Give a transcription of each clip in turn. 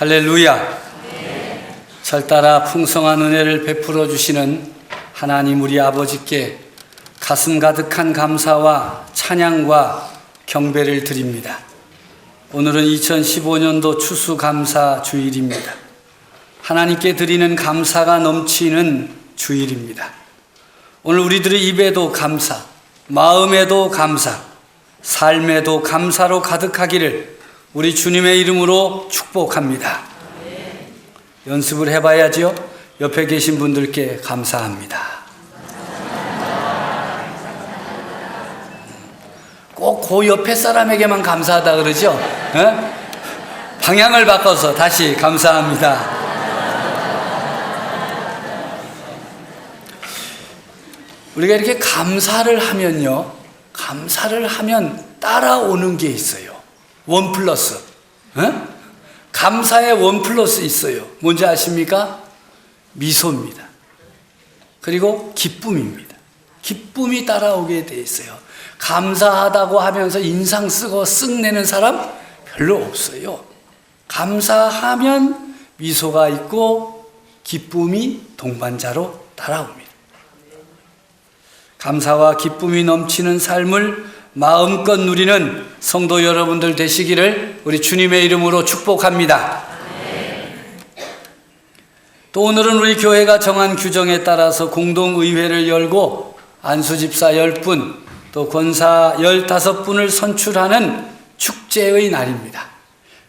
할렐루야. 절 따라 풍성한 은혜를 베풀어 주시는 하나님 우리 아버지께 가슴 가득한 감사와 찬양과 경배를 드립니다. 오늘은 2015년도 추수감사 주일입니다. 하나님께 드리는 감사가 넘치는 주일입니다. 오늘 우리들의 입에도 감사, 마음에도 감사, 삶에도 감사로 가득하기를 우리 주님의 이름으로 축복합니다. 연습을 해봐야지요. 옆에 계신 분들께 감사합니다. 꼭 그 옆에 사람에게만 감사하다 그러죠? 방향을 바꿔서 다시 감사합니다. 우리가 이렇게 감사를 하면요, 감사를 하면 따라오는 게 있어요. 원 플러스. 감사의 원 플러스 있어요. 뭔지 아십니까? 미소입니다. 그리고 기쁨입니다. 기쁨이 따라오게 돼 있어요. 감사하다고 하면서 인상 쓰고 쓱내는 사람 별로 없어요. 감사하면 미소가 있고 기쁨이 동반자로 따라옵니다. 감사와 기쁨이 넘치는 삶을 마음껏 누리는 성도 여러분들 되시기를 우리 주님의 이름으로 축복합니다. 또 오늘은 우리 교회가 정한 규정에 따라서 공동의회를 열고 안수집사 10분, 또 권사 15분을 선출하는 축제의 날입니다.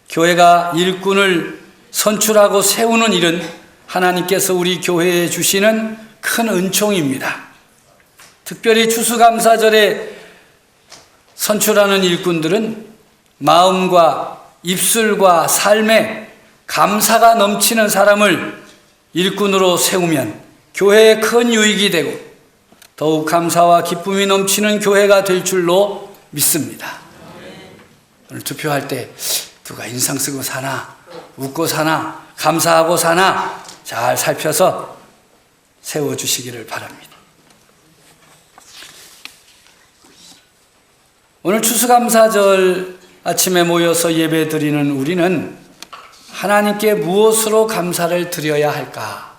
교회가 일꾼을 선출하고 세우는 일은 하나님께서 우리 교회에 주시는 큰 은총입니다. 특별히 추수감사절에 선출하는 일꾼들은 마음과 입술과 삶에 감사가 넘치는 사람을 일꾼으로 세우면 교회에 큰 유익이 되고 더욱 감사와 기쁨이 넘치는 교회가 될 줄로 믿습니다. 오늘 투표할 때 누가 인상 쓰고 사나, 웃고 사나, 감사하고 사나 잘 살펴서 세워주시기를 바랍니다. 오늘 추수감사절 아침에 모여서 예배드리는 우리는 하나님께 무엇으로 감사를 드려야 할까?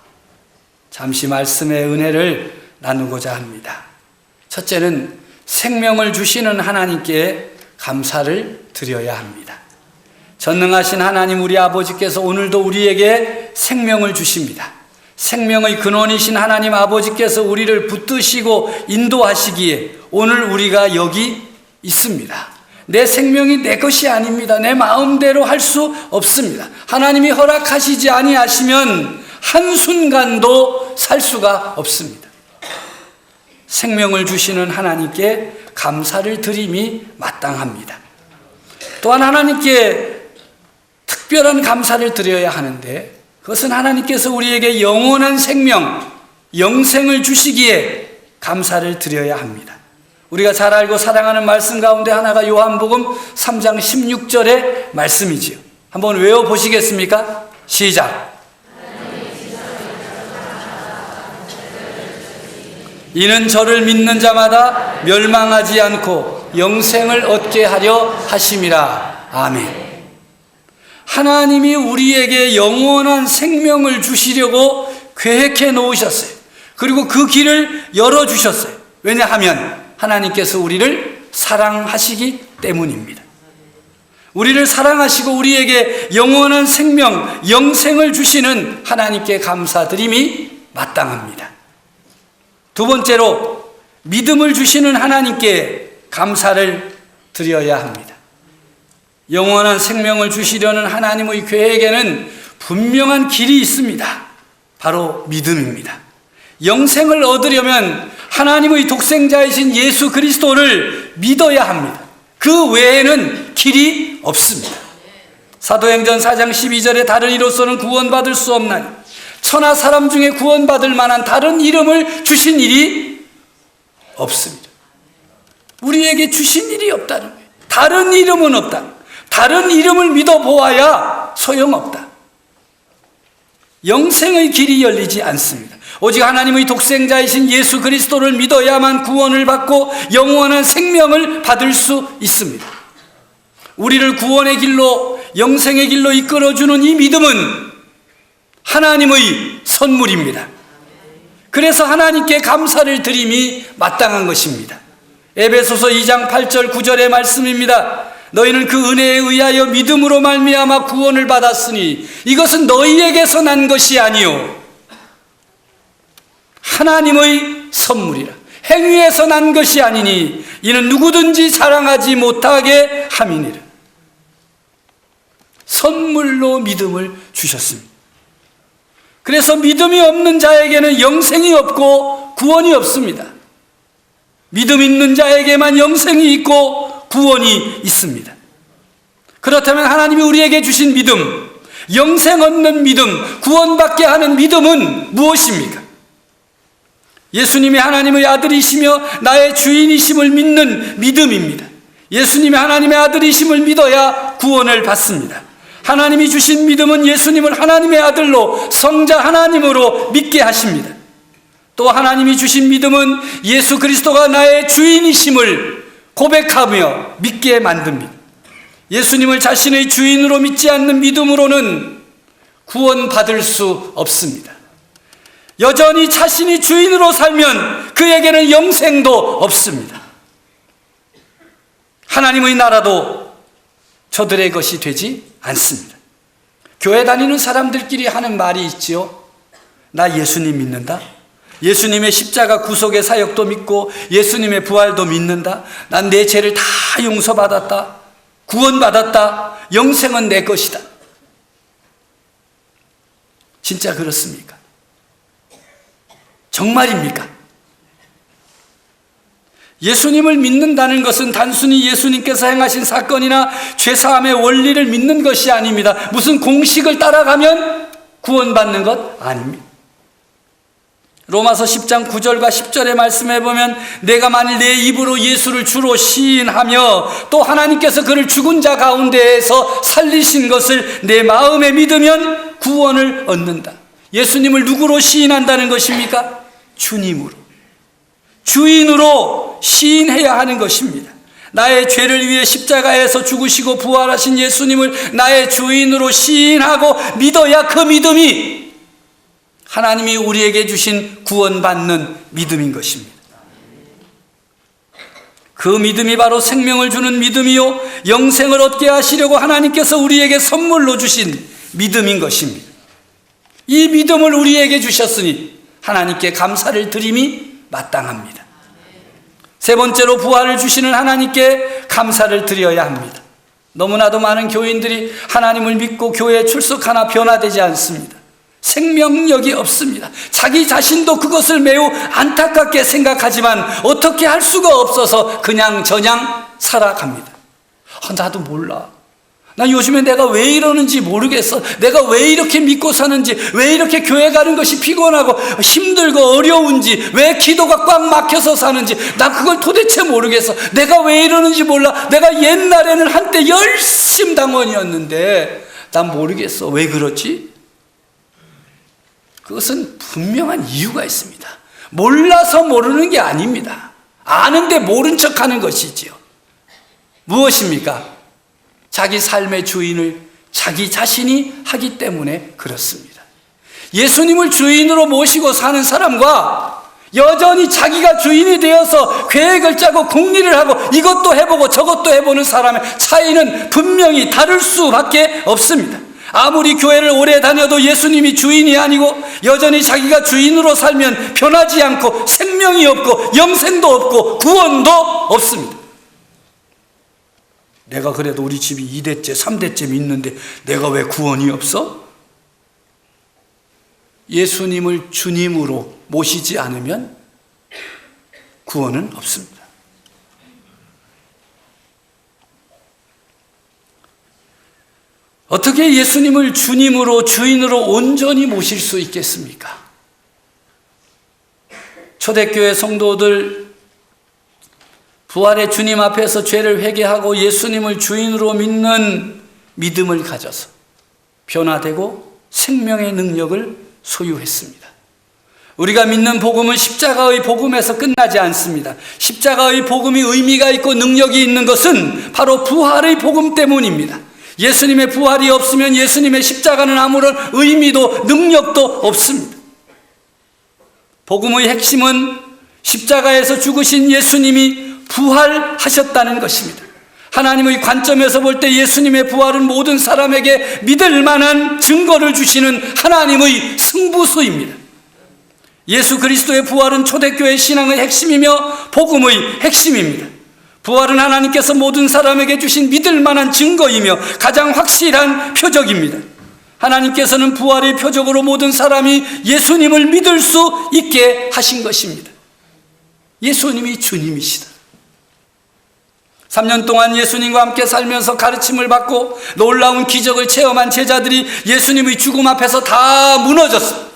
잠시 말씀의 은혜를 나누고자 합니다. 첫째는 생명을 주시는 하나님께 감사를 드려야 합니다. 전능하신 하나님 우리 아버지께서 오늘도 우리에게 생명을 주십니다. 생명의 근원이신 하나님 아버지께서 우리를 붙드시고 인도하시기에 오늘 우리가 여기 있습니다. 내 생명이 내 것이 아닙니다. 내 마음대로 할 수 없습니다. 하나님이 허락하시지 아니하시면 한순간도 살 수가 없습니다. 생명을 주시는 하나님께 감사를 드림이 마땅합니다. 또한 하나님께 특별한 감사를 드려야 하는데 그것은 하나님께서 우리에게 영원한 생명, 영생을 주시기에 감사를 드려야 합니다. 우리가 잘 알고 사랑하는 말씀 가운데 하나가 요한복음 3장 16절의 말씀이지요. 한번 외워보시겠습니까? 시작. 이는 저를 믿는 자마다 멸망하지 않고 영생을 얻게 하려 하심이라. 아멘. 하나님이 우리에게 영원한 생명을 주시려고 계획해 놓으셨어요. 그리고 그 길을 열어주셨어요. 왜냐하면 하나님께서 우리를 사랑하시기 때문입니다. 우리를 사랑하시고 우리에게 영원한 생명, 영생을 주시는 하나님께 감사드림이 마땅합니다. 두 번째로 믿음을 주시는 하나님께 감사를 드려야 합니다. 영원한 생명을 주시려는 하나님의 계획에는 분명한 길이 있습니다. 바로 믿음입니다. 영생을 얻으려면 하나님의 독생자이신 예수 그리스도를 믿어야 합니다. 그 외에는 길이 없습니다. 사도행전 4장 12절에 다른 이로서는 구원받을 수 없나니 천하 사람 중에 구원받을 만한 다른 이름을 주신 일이 없습니다. 우리에게 주신 일이 없다는 거예요. 다른 이름은 없다. 다른 이름을 믿어보아야 소용없다. 영생의 길이 열리지 않습니다. 오직 하나님의 독생자이신 예수 그리스도를 믿어야만 구원을 받고 영원한 생명을 받을 수 있습니다. 우리를 구원의 길로 영생의 길로 이끌어주는 이 믿음은 하나님의 선물입니다. 그래서 하나님께 감사를 드림이 마땅한 것입니다. 에베소서 2장 8절 9절의 말씀입니다. 너희는 그 은혜에 의하여 믿음으로 말미암아 구원을 받았으니 이것은 너희에게서 난 것이 아니요 하나님의 선물이라. 행위에서 난 것이 아니니 이는 누구든지 자랑하지 못하게 함이니라. 선물로 믿음을 주셨습니다. 그래서 믿음이 없는 자에게는 영생이 없고 구원이 없습니다. 믿음 있는 자에게만 영생이 있고 구원이 있습니다. 그렇다면 하나님이 우리에게 주신 믿음, 영생 얻는 믿음, 구원받게 하는 믿음은 무엇입니까? 예수님이 하나님의 아들이시며 나의 주인이심을 믿는 믿음입니다. 예수님이 하나님의 아들이심을 믿어야 구원을 받습니다. 하나님이 주신 믿음은 예수님을 하나님의 아들로 성자 하나님으로 믿게 하십니다. 또 하나님이 주신 믿음은 예수 그리스도가 나의 주인이심을 고백하며 믿게 만듭니다. 예수님을 자신의 주인으로 믿지 않는 믿음으로는 구원받을 수 없습니다. 여전히 자신이 주인으로 살면 그에게는 영생도 없습니다. 하나님의 나라도 저들의 것이 되지 않습니다. 교회 다니는 사람들끼리 하는 말이 있지요. 나 예수님 믿는다. 예수님의 십자가 구속의 사역도 믿고 예수님의 부활도 믿는다. 난 내 죄를 다 용서받았다. 구원받았다. 영생은 내 것이다. 진짜 그렇습니까? 정말입니까? 예수님을 믿는다는 것은 단순히 예수님께서 행하신 사건이나 죄사함의 원리를 믿는 것이 아닙니다. 무슨 공식을 따라가면 구원받는 것 아닙니다. 로마서 10장 9절과 10절의 말씀에 보면 내가 만일 내 입으로 예수를 주로 시인하며 또 하나님께서 그를 죽은 자 가운데에서 살리신 것을 내 마음에 믿으면 구원을 얻는다. 예수님을 누구로 시인한다는 것입니까? 주님으로, 주인으로 시인해야 하는 것입니다. 나의 죄를 위해 십자가에서 죽으시고 부활하신 예수님을 나의 주인으로 시인하고 믿어야 그 믿음이 하나님이 우리에게 주신 구원받는 믿음인 것입니다. 그 믿음이 바로 생명을 주는 믿음이요 영생을 얻게 하시려고 하나님께서 우리에게 선물로 주신 믿음인 것입니다. 이 믿음을 우리에게 주셨으니 하나님께 감사를 드림이 마땅합니다. 세 번째로 부활을 주시는 하나님께 감사를 드려야 합니다. 너무나도 많은 교인들이 하나님을 믿고 교회에 출석하나 변화되지 않습니다. 생명력이 없습니다. 자기 자신도 그것을 매우 안타깝게 생각하지만 어떻게 할 수가 없어서 그냥 저냥 살아갑니다. 나도 몰라. 나 요즘에 내가 왜 이러는지 모르겠어. 내가 왜 이렇게 믿고 사는지, 왜 이렇게 교회 가는 것이 피곤하고 힘들고 어려운지, 왜 기도가 꽉 막혀서 사는지 나 그걸 도대체 모르겠어. 내가 왜 이러는지 몰라. 내가 옛날에는 한때 열심당원이었는데 난 모르겠어. 왜 그렇지? 그것은 분명한 이유가 있습니다. 몰라서 모르는 게 아닙니다. 아는데 모른 척하는 것이지요. 무엇입니까? 자기 삶의 주인을 자기 자신이 하기 때문에 그렇습니다. 예수님을 주인으로 모시고 사는 사람과 여전히 자기가 주인이 되어서 계획을 짜고 궁리를 하고 이것도 해보고 저것도 해보는 사람의 차이는 분명히 다를 수밖에 없습니다. 아무리 교회를 오래 다녀도 예수님이 주인이 아니고 여전히 자기가 주인으로 살면 변하지 않고 생명이 없고 영생도 없고 구원도 없습니다. 내가 그래도 우리 집이 2대째 3대째 믿는데 내가 왜 구원이 없어? 예수님을 주님으로 모시지 않으면 구원은 없습니다. 어떻게 예수님을 주님으로 주인으로 온전히 모실 수 있겠습니까? 초대교회 성도들 부활의 주님 앞에서 죄를 회개하고 예수님을 주인으로 믿는 믿음을 가져서 변화되고 생명의 능력을 소유했습니다. 우리가 믿는 복음은 십자가의 복음에서 끝나지 않습니다. 십자가의 복음이 의미가 있고 능력이 있는 것은 바로 부활의 복음 때문입니다. 예수님의 부활이 없으면 예수님의 십자가는 아무런 의미도 능력도 없습니다. 복음의 핵심은 십자가에서 죽으신 예수님이 부활하셨다는 것입니다. 하나님의 관점에서 볼 때 예수님의 부활은 모든 사람에게 믿을 만한 증거를 주시는 하나님의 승부수입니다. 예수 그리스도의 부활은 초대교회 신앙의 핵심이며 복음의 핵심입니다. 부활은 하나님께서 모든 사람에게 주신 믿을 만한 증거이며 가장 확실한 표적입니다. 하나님께서는 부활의 표적으로 모든 사람이 예수님을 믿을 수 있게 하신 것입니다. 예수님이 주님이시다. 3년 동안 예수님과 함께 살면서 가르침을 받고 놀라운 기적을 체험한 제자들이 예수님의 죽음 앞에서 다 무너졌어요.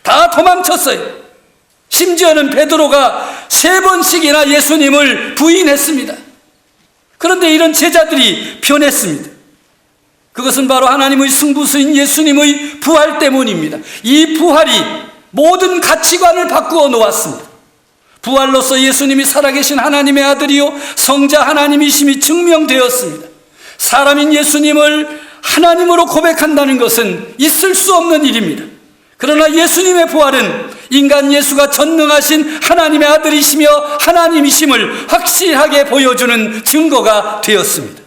다 도망쳤어요. 심지어는 베드로가 3번씩이나 예수님을 부인했습니다. 그런데 이런 제자들이 변했습니다. 그것은 바로 하나님의 승부수인 예수님의 부활 때문입니다. 이 부활이 모든 가치관을 바꾸어 놓았습니다. 부활로서 예수님이 살아계신 하나님의 아들이요 성자 하나님이심이 증명되었습니다. 사람인 예수님을 하나님으로 고백한다는 것은 있을 수 없는 일입니다. 그러나 예수님의 부활은 인간 예수가 전능하신 하나님의 아들이시며 하나님이심을 확실하게 보여주는 증거가 되었습니다.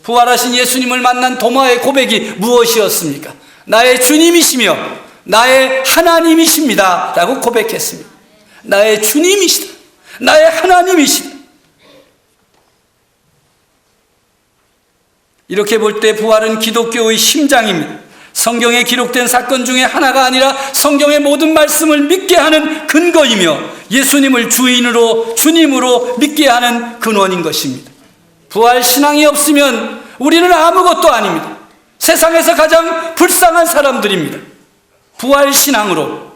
부활하신 예수님을 만난 도마의 고백이 무엇이었습니까? 나의 주님이시며 나의 하나님이십니다 라고 고백했습니다. 나의 주님이시다. 나의 하나님이시다. 이렇게 볼 때 부활은 기독교의 심장입니다. 성경에 기록된 사건 중에 하나가 아니라 성경의 모든 말씀을 믿게 하는 근거이며 예수님을 주님으로 믿게 하는 근원인 것입니다. 부활 신앙이 없으면 우리는 아무것도 아닙니다. 세상에서 가장 불쌍한 사람들입니다. 부활 신앙으로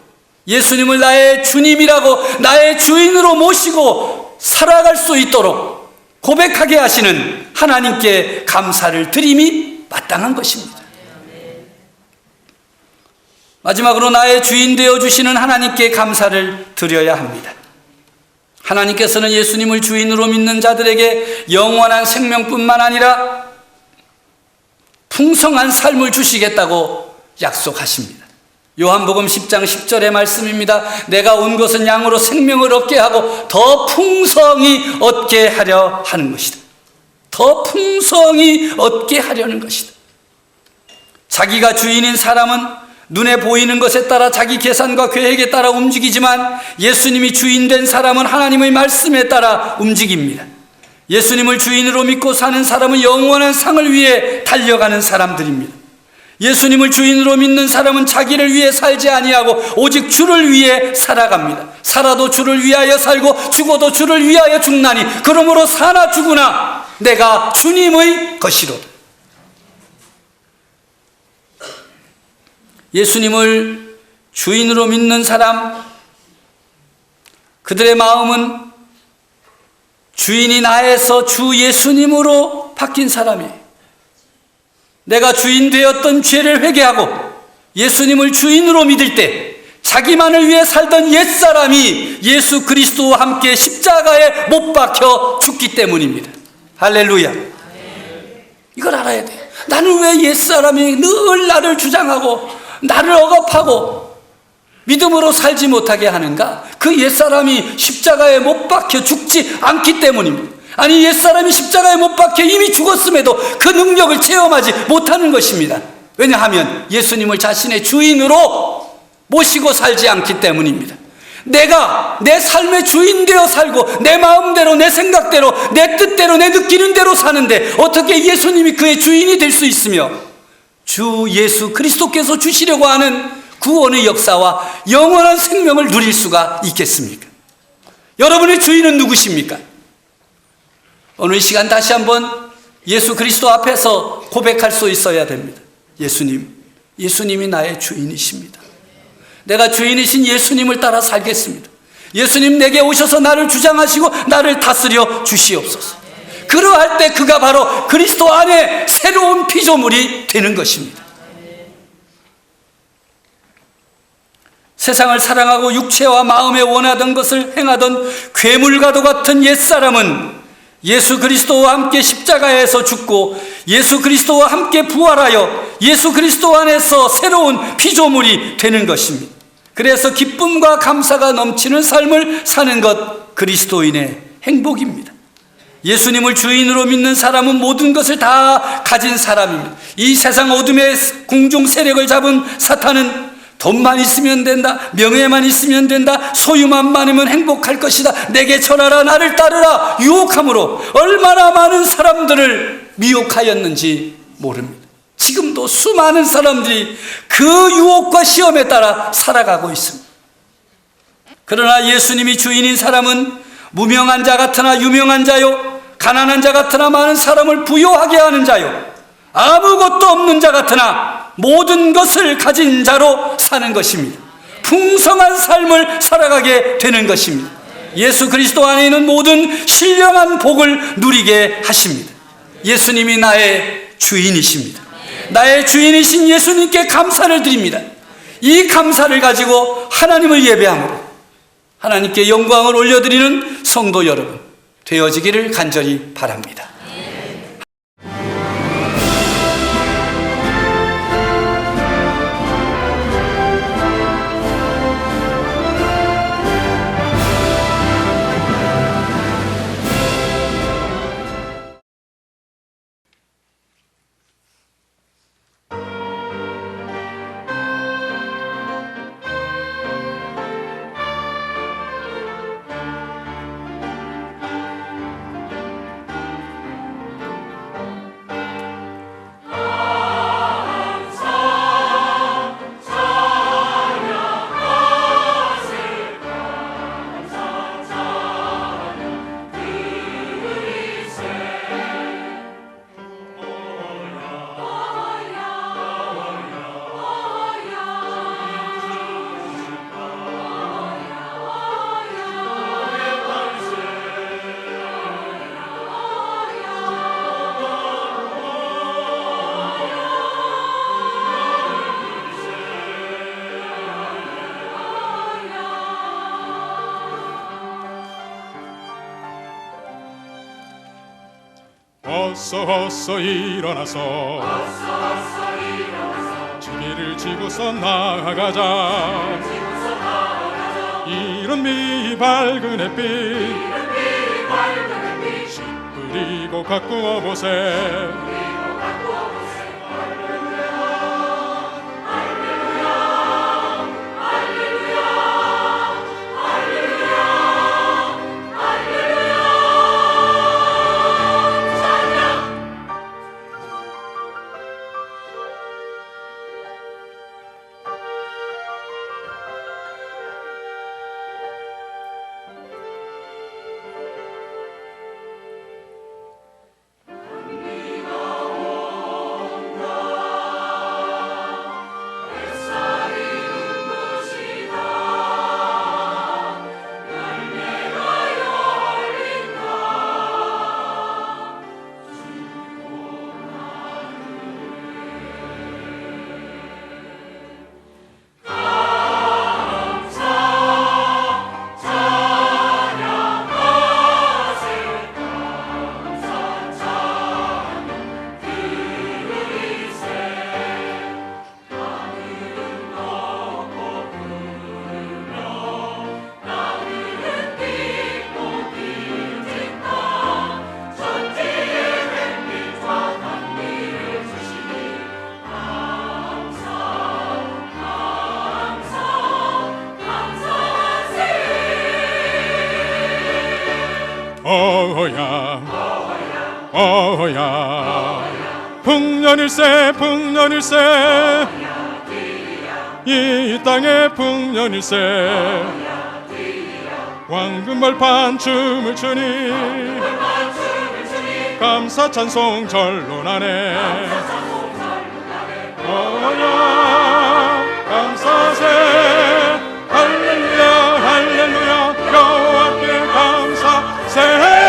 예수님을 나의 주님이라고 나의 주인으로 모시고 살아갈 수 있도록 고백하게 하시는 하나님께 감사를 드림이 마땅한 것입니다. 마지막으로 나의 주인 되어주시는 하나님께 감사를 드려야 합니다. 하나님께서는 예수님을 주인으로 믿는 자들에게 영원한 생명뿐만 아니라 풍성한 삶을 주시겠다고 약속하십니다. 요한복음 10장 10절의 말씀입니다. 내가 온 것은 양으로 생명을 얻게 하고 더 풍성히 얻게 하려 하는 것이다. 더 풍성히 얻게 하려는 것이다. 자기가 주인인 사람은 눈에 보이는 것에 따라 자기 계산과 계획에 따라 움직이지만 예수님이 주인 된 사람은 하나님의 말씀에 따라 움직입니다. 예수님을 주인으로 믿고 사는 사람은 영원한 상을 위해 달려가는 사람들입니다. 예수님을 주인으로 믿는 사람은 자기를 위해 살지 아니하고 오직 주를 위해 살아갑니다. 살아도 주를 위하여 살고 죽어도 주를 위하여 죽나니 그러므로 사나 죽으나 내가 주님의 것이로다. 예수님을 주인으로 믿는 사람, 그들의 마음은 주인이 나에서 주 예수님으로 바뀐 사람이에요. 내가 주인 되었던 죄를 회개하고 예수님을 주인으로 믿을 때 자기만을 위해 살던 옛사람이 예수 그리스도와 함께 십자가에 못 박혀 죽기 때문입니다. 할렐루야. 이걸 알아야 돼요. 나는 왜 옛사람이 늘 나를 주장하고 나를 억압하고 믿음으로 살지 못하게 하는가? 그 옛사람이 십자가에 못 박혀 죽지 않기 때문입니다. 아니, 옛사람이 십자가에 못 박혀 이미 죽었음에도 그 능력을 체험하지 못하는 것입니다. 왜냐하면 예수님을 자신의 주인으로 모시고 살지 않기 때문입니다. 내가 내 삶의 주인 되어 살고 내 마음대로 내 생각대로 내 뜻대로 내 느끼는 대로 사는데 어떻게 예수님이 그의 주인이 될 수 있으며 주 예수 그리스도께서 주시려고 하는 구원의 역사와 영원한 생명을 누릴 수가 있겠습니까? 여러분의 주인은 누구십니까? 오늘 이 시간 다시 한번 예수 그리스도 앞에서 고백할 수 있어야 됩니다. 예수님이 나의 주인이십니다. 내가 주인이신 예수님을 따라 살겠습니다. 예수님 내게 오셔서 나를 주장하시고 나를 다스려 주시옵소서. 그러할 때 그가 바로 그리스도 안에 새로운 피조물이 되는 것입니다. 세상을 사랑하고 육체와 마음에 원하던 것을 행하던 괴물과도 같은 옛사람은 예수 그리스도와 함께 십자가에서 죽고 예수 그리스도와 함께 부활하여 예수 그리스도 안에서 새로운 피조물이 되는 것입니다. 그래서 기쁨과 감사가 넘치는 삶을 사는 것, 그리스도인의 행복입니다. 예수님을 주인으로 믿는 사람은 모든 것을 다 가진 사람입니다. 이 세상 어둠의 궁중 세력을 잡은 사탄은 돈만 있으면 된다, 명예만 있으면 된다, 소유만 많으면 행복할 것이다, 내게 전하라, 나를 따르라 유혹함으로 얼마나 많은 사람들을 미혹하였는지 모릅니다. 지금도 수많은 사람들이 그 유혹과 시험에 따라 살아가고 있습니다. 그러나 예수님이 주인인 사람은 무명한 자 같으나 유명한 자요, 가난한 자 같으나 많은 사람을 부유하게 하는 자요, 아무것도 없는 자 같으나 모든 것을 가진 자로 사는 것입니다. 풍성한 삶을 살아가게 되는 것입니다. 예수 그리스도 안에 있는 모든 신령한 복을 누리게 하십니다. 예수님이 나의 주인이십니다. 나의 주인이신 예수님께 감사를 드립니다. 이 감사를 가지고 하나님을 예배함으로 하나님께 영광을 올려드리는 성도 여러분 되어지기를 간절히 바랍니다. 어서 일어나서 주기를 지고서 나아가자. 이른 미 밝은 햇빛 씨 뿌리고 가꾸어 보세. 어야 풍년일세 풍년일세 이 땅의 풍년일세 황금벌판 춤을 추니 감사 찬송 절로 나네. 어야 감사세 할렐루야 할렐루야 여호와께 감사세.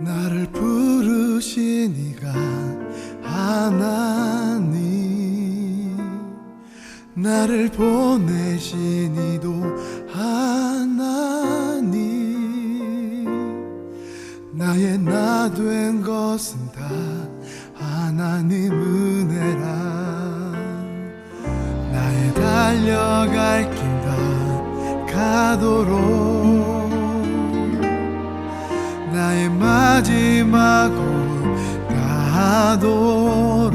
나를 부르시니가 하나님, 나를 보내시니도 하나님, 나의 나 된 것은 다 하나님 은혜라. 나의 달려갈 길 다 가도록, 나의 마지막 호흡 다하도록,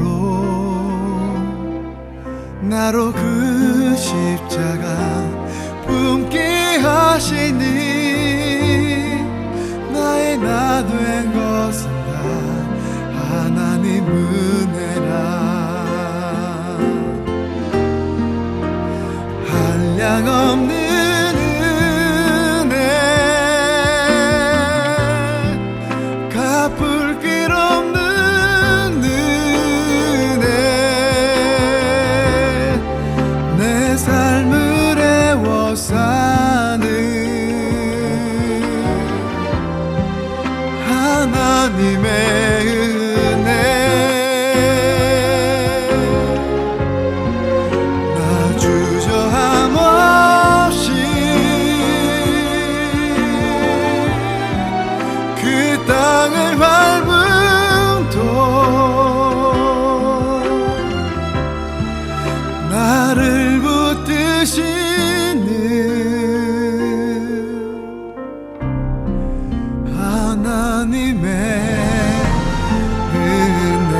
나로 그 십자가 품게 하시니, 나의 나 된 것은 다 하나님 은혜라. 한량없는 은혜, 갚을 길 없는 은혜, 내 삶을 애워사는 하나님의 은혜. 나 주저함 없이 그 땅을 밟음도, 나를 붙드시는 하나님의 은혜.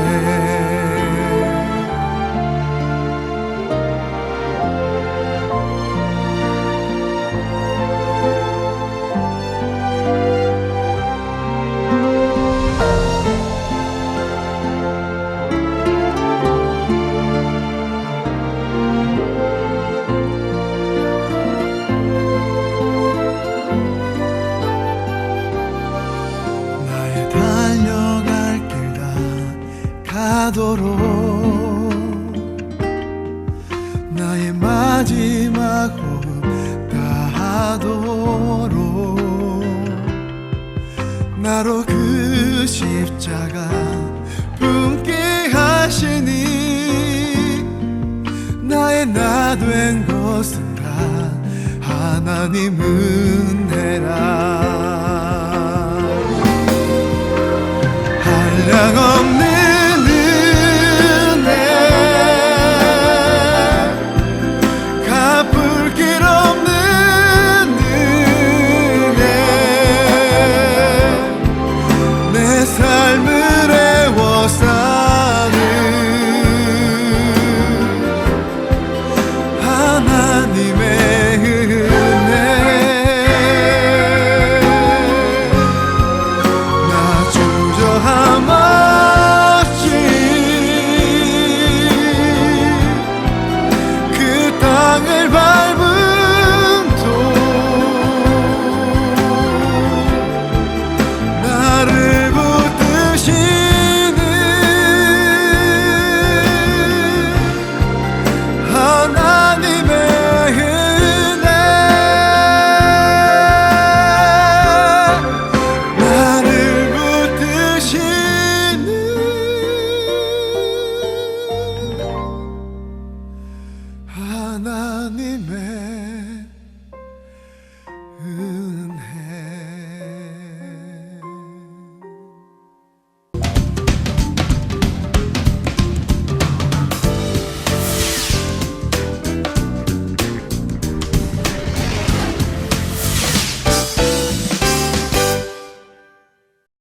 나의 달려갈 길 다 가도록, 나의 마지막 호흡 다하도록, 나로 그 십자가 품게 하시니, 나의 나 된 것은 다 하나님 은혜라.